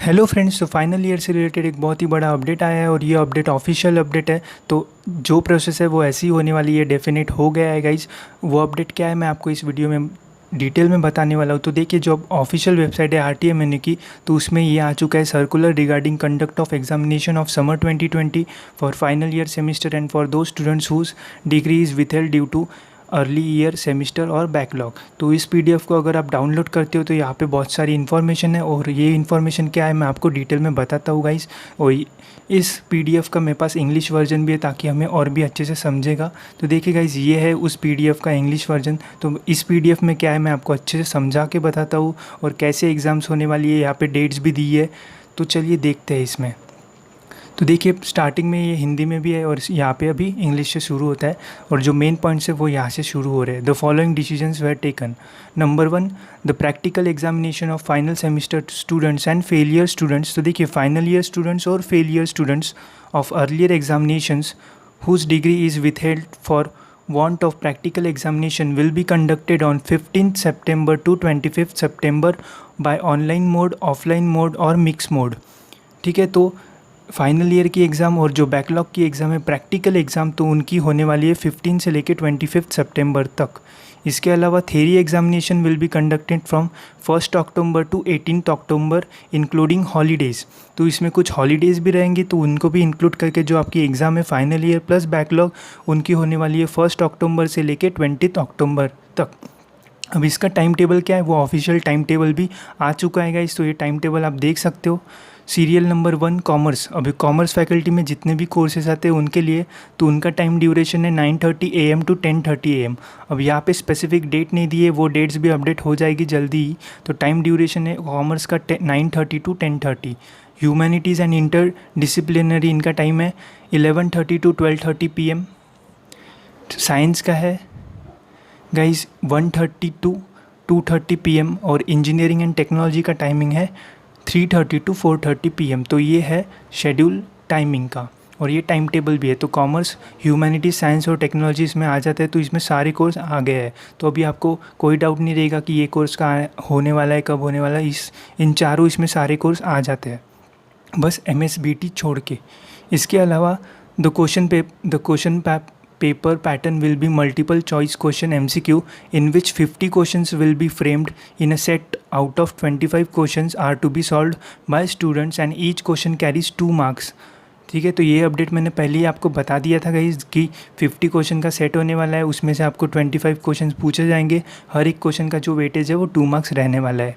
Hello friends, तो final year से related एक बहुत ही बड़ा अपडेट आया है और ये अपडेट ऑफिशियल अपडेट है। तो जो प्रोसेस है वो ऐसी ही होने वाली है, डेफिनेट हो गया है गाइज। वो अपडेट क्या है मैं आपको इस वीडियो में डिटेल में बताने वाला हूँ। तो देखिए, जो ऑफिशियल वेबसाइट है RTMNU की, तो उसमें ये आ चुका है circular regarding conduct of examination of summer 2020 for final year semester and for those students whose degree is withheld due to early year semester or backlog. तो इस PDF को अगर आप डाउनलोड करते हो तो यहाँ पे बहुत सारी इन्फॉर्मेशन है और ये इन्फॉर्मेशन क्या है मैं आपको डिटेल में बताता हूँ गाइस। और इस PDF का मेरे पास इंग्लिश वर्जन भी है ताकि हमें और भी अच्छे से समझेगा। तो देखिए गाइस, ये है उस PDF का इंग्लिश वर्जन। तो इस PDF में क्या है मैं आपको अच्छे से समझा के बताता हूँ और कैसे एग्ज़ाम्स होने वाली है, यहाँ पे डेट्स भी दी है। तो चलिए देखते हैं इसमें। तो देखिए, स्टार्टिंग में ये हिंदी में भी है और यहाँ पे अभी इंग्लिश से शुरू होता है और जो मेन पॉइंट्स है वो यहाँ से शुरू हो रहे हैं। The following decisions were taken. Number 1, the practical examination of final semester students and failure students. तो देखिए, फाइनल ईयर स्टूडेंट्स और failure students of earlier examinations whose degree is withheld for want of practical examination will be conducted on 15th September to 25th September by online mode, offline mode और mix mode। ठीक है, तो final year की exam और जो backlog की exam है practical exam, तो उनकी होने वाली है 15 से लेकर 25 सितंबर तक। इसके अलावा theory examination will be conducted from 1 October to 18 October including holidays. तो इसमें कुछ हॉलीडेज़ भी रहेंगी, तो उनको भी इंक्लूड करके जो आपकी एग्ज़ाम है फाइनल ईयर प्लस बैकलॉग, उनकी होने वाली है 1 अक्टूबर से लेकर 20 अक्टूबर तक। अब इसका टाइम टेबल क्या है, वो ऑफिशियल टाइम टेबल भी आ चुका है गाइस। तो ये टाइम टेबल आप देख सकते हो। Serial number 1 commerce. अभी कॉमर्स फैकल्टी में जितने भी कोर्सेज आते हैं उनके लिए, तो उनका टाइम ड्यूरेशन है 9:30 AM टू 10:30 AM। अब यहाँ पे स्पेसिफिक डेट नहीं दी है, वो डेट्स भी अपडेट हो जाएगी जल्दी ही। तो टाइम ड्यूरेशन है कॉमर्स का 9:30 to 10:30। Humanities and interdisciplinary, इनका टाइम है 11:30 टू 12:30 PM। साइंस का है गाइज 1:30 टू 2:30 PM और इंजीनियरिंग एंड टेक्नोलॉजी का टाइमिंग है 3:30 टू 4:30 PM। तो ये है शेड्यूल टाइमिंग का और ये टाइम टेबल भी है। तो कॉमर्स, ह्यूमैनिटीज, साइंस और टेक्नोलॉजी इसमें आ जाता है, तो इसमें सारे कोर्स आ गए हैं। तो अभी आपको कोई डाउट नहीं रहेगा कि ये कोर्स का होने वाला है, कब होने वाला है। इन चारों इसमें सारे कोर्स आ जाते हैं, बस MSBT छोड़ के। इसके अलावा the question paper pattern will be multiple choice question MCQ in which 50 questions will be framed in a set out of 25 questions are to be solved by students and each question carries 2 marks। ठीक है, तो ये update मैंने पहले ही आपको बता दिया था गाइस कि 50 क्वेश्चन का सेट होने वाला है, उसमें से आपको 25 क्वेश्चन पूछे जाएंगे। हर एक क्वेश्चन का जो वेटेज है वो 2 मार्क्स रहने वाला है।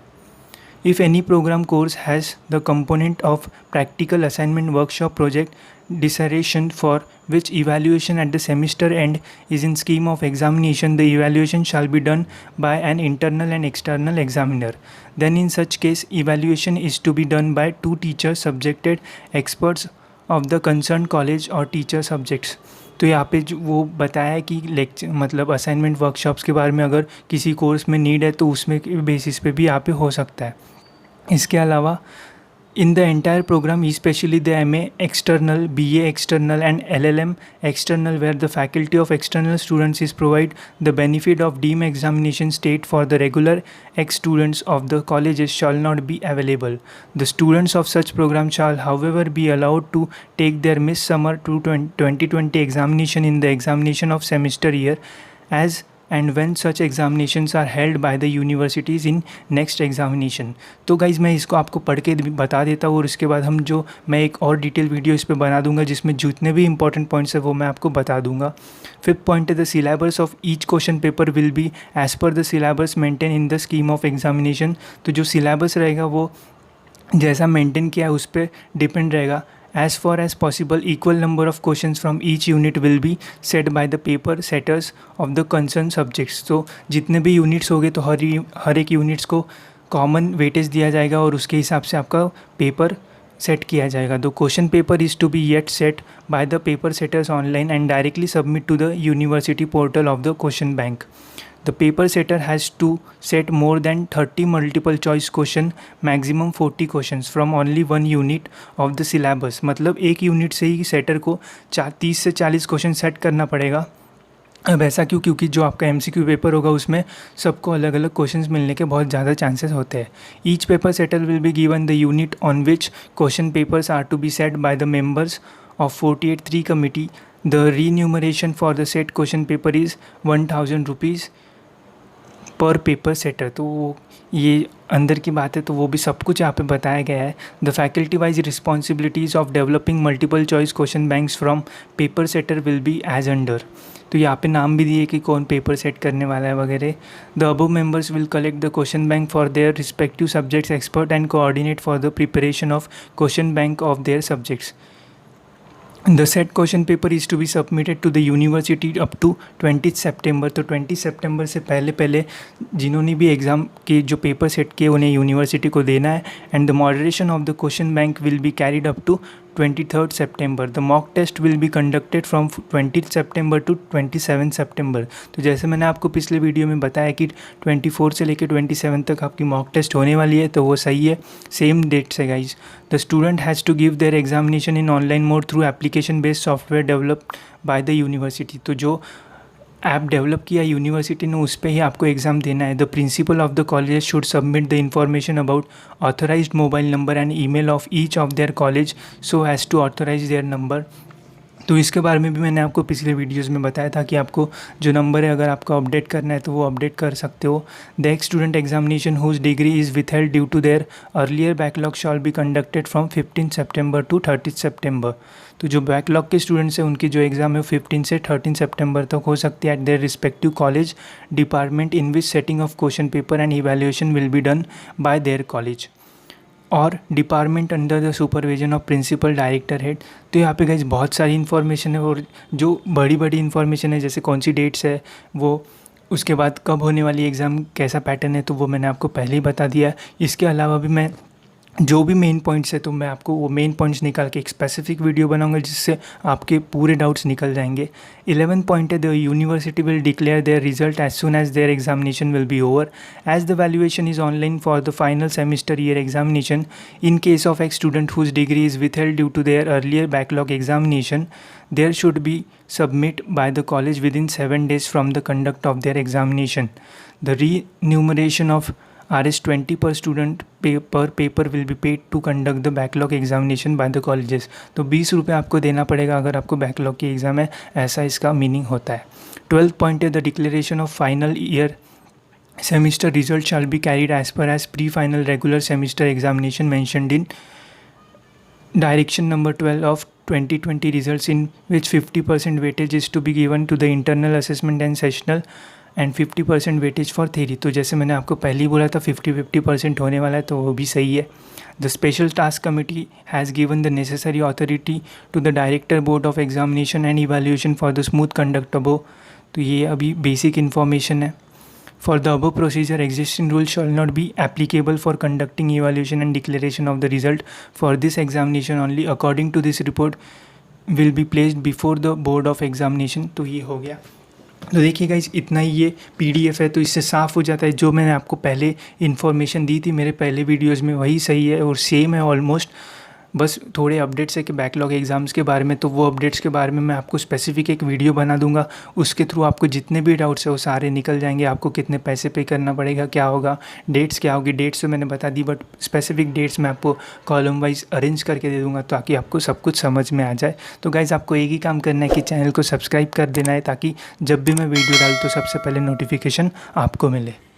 If any program course has the component of practical assignment, workshop, project, dissertation for which evaluation at the semester end is in scheme of examination, the evaluation shall be done by an internal and external examiner. Then in such case, evaluation is to be done by 2 teachers subjected experts of the concerned college or teacher subjects। तो यहाँ पे जो वो बताया है कि lecture मतलब assignment workshops के बारे में अगर किसी कोर्स में नीड है तो उसमें बेसिस पे भी यहाँ पे हो सकता है। इसके अलावा in the entire program specially the MA external, BA external and LLM external where the faculty of external students is provide the benefit of deem examination state for the regular ex students of the colleges shall not be available. The students of such program shall however be allowed to take their Miss Summer 2020 examination in the examination of semester year as and when such examinations are held by the universities in next examination। तो guys मैं इसको आपको पढ़ के बता देता हूँ और इसके बाद मैं एक और डिटेल वीडियो इस पर बना दूंगा जिसमें जितने भी इंपॉर्टेंट पॉइंट्स है वो मैं आपको बता दूंगा। 5th पॉइंट है the syllabus of each question paper will be as per the syllabus maintain in the scheme of examination. तो जो सिलेबस रहेगा वो जैसा मेंटेन किया है उस पर डिपेंड रहेगा। As far as possible, equal number of questions from each unit will be set by the paper setters of the concerned subjects। तो जितने भी यूनिट्स होंगे तो हर एक यूनिट्स को कॉमन वेटेज दिया जाएगा और उसके हिसाब से आपका पेपर सेट किया जाएगा। The question paper is to be yet set by the paper setters online and directly submit to the university portal of the question bank. The paper setter has to set more than 30 multiple choice question, maximum 40 questions from only one unit of the syllabus। मतलब एक unit से ही shutter को 30 से 40 question set करना पड़ेगा अब ऐसा क्यों? क्योंकि जो आपका एमसीक्यू पेपर होगा उसमें सबको अलग अलग क्वेश्चंस मिलने के बहुत ज़्यादा चांसेस होते हैं। Each paper setter will be given the unit on which question papers are to be set by the members of 48(3) committee. The remuneration for the set question paper is 1000 rupees per paper setter. तो ये अंदर की बात है, तो वो भी सब कुछ यहाँ पे बताया गया है। The faculty wise responsibilities of developing multiple choice question banks from paper setter will be as under. तो यहाँ पे नाम भी दिए कि कौन पेपर सेट करने वाला है वगैरह। The above members will collect the question bank for their respective subjects expert and coordinate for the preparation of question bank of their subjects. The set question paper is to be submitted to the university up to 20 September। तो 20 सितंबर से पहले पहले जिन्होंने भी exam के जो paper set किए उन्हें यूनिवर्सिटी को देना है। And the moderation of the question bank will be carried up to 23 September. The mock test will be conducted from 20 September to 27 September. तो जैसे मैंने आपको पिछले वीडियो में बताया कि 24 से लेकर 27 तक आपकी मॉक टेस्ट होने वाली है, तो वो सही है, सेम डेट्स है guys. The student has to give their examination in online mode through application based software developed by the university. तो जो ऐप डेवलप किया यूनिवर्सिटी ने उस पर ही आपको एग्ज़ाम देना है। The principal of the college should submit the information about authorised mobile number and email of each of their college so as to authorise their number. तो इसके बारे में भी मैंने आपको पिछले वीडियोस में बताया था कि आपको जो नंबर है अगर आपको अपडेट करना है तो वो अपडेट कर सकते हो। The ex student examination whose degree is withheld due to their earlier backlog shall be conducted from 15 September to 30 September. तो जो बैकलॉग के स्टूडेंट्स हैं उनकी जो एग्ज़ाम है 15 से 13 सितंबर तक हो सकती है at their respective college department in which setting of question paper and evaluation will be done by their college or department under the supervision of principal director head. तो यहाँ पे गाइस बहुत सारी इन्फॉर्मेशन है और जो बड़ी बड़ी इन्फॉर्मेशन है जैसे कौन सी डेट्स है वो, उसके बाद कब होने वाली एग्ज़ाम, कैसा पैटर्न है, तो वो मैंने आपको पहले ही बता दिया है। इसके अलावा भी मैं जो भी मेन पॉइंट्स है तो मैं आपको वो मेन पॉइंट्स निकाल के एक स्पेसिफिक वीडियो बनाऊंगा जिससे आपके पूरे डाउट्स निकल जाएंगे। 11 पॉइंट है, the university will declare their result as soon as their examination will be over as the valuation is online for the final semester year examination in case of ex student whose degree is withheld due to their earlier backlog examination there should be submit by the college within 7 days from the conduct of their examination. The remuneration of Rs20 per student per paper will be paid to conduct the backlog examination by the colleges। तो 20 रुपये आपको देना पड़ेगा अगर आपको backlog की exam है, ऐसा इसका मीनिंग होता है। 12 पॉइंट है, the declaration of final year semester result shall be carried as per as pre final regular semester examination mentioned in direction number 12 of 2020 results in which 50% weightage is to be given to the internal assessment and sessional and 50% weightage for theory. तो जैसे मैंने आपको पहले ही बोला था 50-50% होने वाला है, तो वो भी सही है। The special task committee has given the necessary authority to the director board of examination and evaluation for the smooth conduct above. तो ये अभी बेसिक इन्फॉर्मेशन है। For the above procedure existing rule shall not be applicable for conducting evaluation and declaration of the result for this examination only according to this report will be placed before the board of examination. तो ये हो गया। तो देखिए guys, इतना ही ये PDF है, तो इससे साफ़ हो जाता है जो मैंने आपको पहले इन्फॉर्मेशन दी थी मेरे पहले वीडियोस में वही सही है और सेम है ऑलमोस्ट। बस थोड़े अपडेट्स है कि बैकलॉग एग्ज़ाम्स के बारे में, तो वो अपडेट्स के बारे में मैं आपको स्पेसिफिक एक वीडियो बना दूंगा। उसके थ्रू आपको जितने भी डाउट्स है वो सारे निकल जाएंगे। आपको कितने पैसे पे करना पड़ेगा, क्या होगा, डेट्स क्या होगी, डेट्स तो मैंने बता दी, बट स्पेसिफिक डेट्स मैं आपको कॉलम वाइज अरेंज करके दे दूँगा ताकि आपको सब कुछ समझ में आ जाए। तो गाइज़, आपको एक ही काम करना है कि चैनल को सब्सक्राइब कर देना है ताकि जब भी मैं वीडियो डालूँ तो सबसे पहले नोटिफिकेशन आपको मिले।